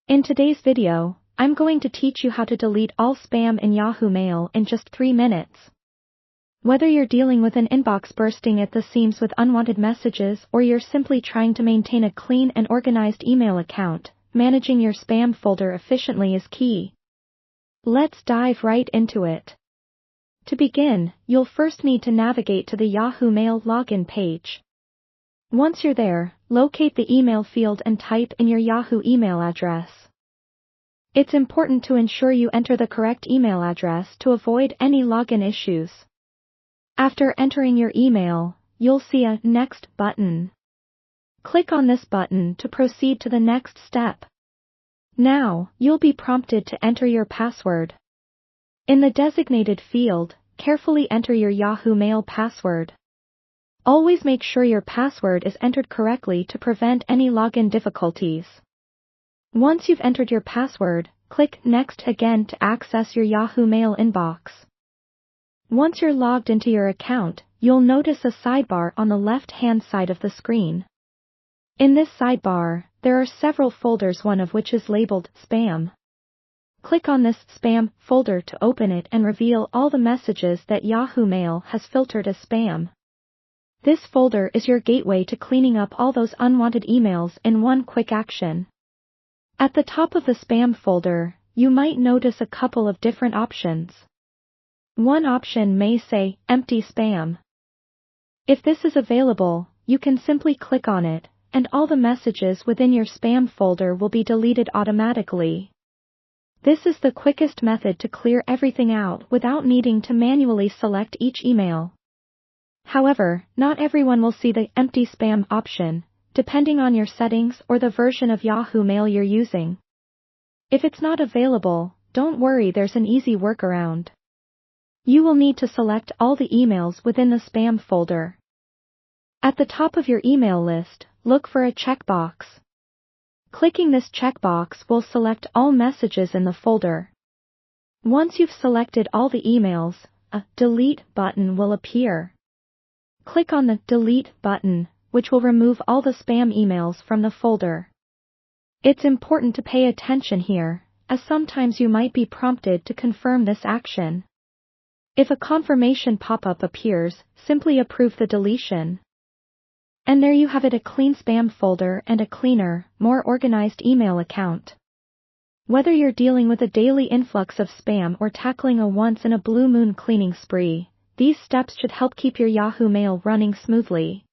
In today's video, I'm going to teach you how to delete all spam in Yahoo Mail in just 3 minutes. Whether you're dealing with an inbox bursting at the seams with unwanted messages or you're simply trying to maintain a clean and organized email account, managing your spam folder efficiently is key. Let's dive right into it. To begin, you'll first need to navigate to the Yahoo Mail login page. Once you're there, locate the email field and type in your Yahoo email address. It's important to ensure you enter the correct email address to avoid any login issues. After entering your email, you'll see a Next button. Click on this button to proceed to the next step. Now, you'll be prompted to enter your password. In the designated field, carefully enter your Yahoo Mail password. Always make sure your password is entered correctly to prevent any login difficulties. Once you've entered your password, click Next again to access your Yahoo Mail inbox. Once you're logged into your account, you'll notice a sidebar on the left-hand side of the screen. In this sidebar, there are several folders, one of which is labeled Spam. Click on this Spam folder to open it and reveal all the messages that Yahoo Mail has filtered as spam. This folder is your gateway to cleaning up all those unwanted emails in one quick action. At the top of the spam folder, you might notice a couple of different options. One option may say Empty Spam. If this is available, you can simply click on it, and all the messages within your spam folder will be deleted automatically. This is the quickest method to clear everything out without needing to manually select each email. However, not everyone will see the Empty Spam option, depending on your settings or the version of Yahoo Mail you're using. If it's not available, don't worry, there's an easy workaround. You will need to select all the emails within the spam folder. At the top of your email list, look for a checkbox. Clicking this checkbox will select all messages in the folder. Once you've selected all the emails, a Delete button will appear. Click on the Delete button, which will remove all the spam emails from the folder. It's important to pay attention here, as sometimes you might be prompted to confirm this action. If a confirmation pop-up appears, simply approve the deletion. And there you have it, a clean spam folder and a cleaner, more organized email account. Whether you're dealing with a daily influx of spam or tackling a once-in-a-blue-moon cleaning spree, these steps should help keep your Yahoo Mail running smoothly.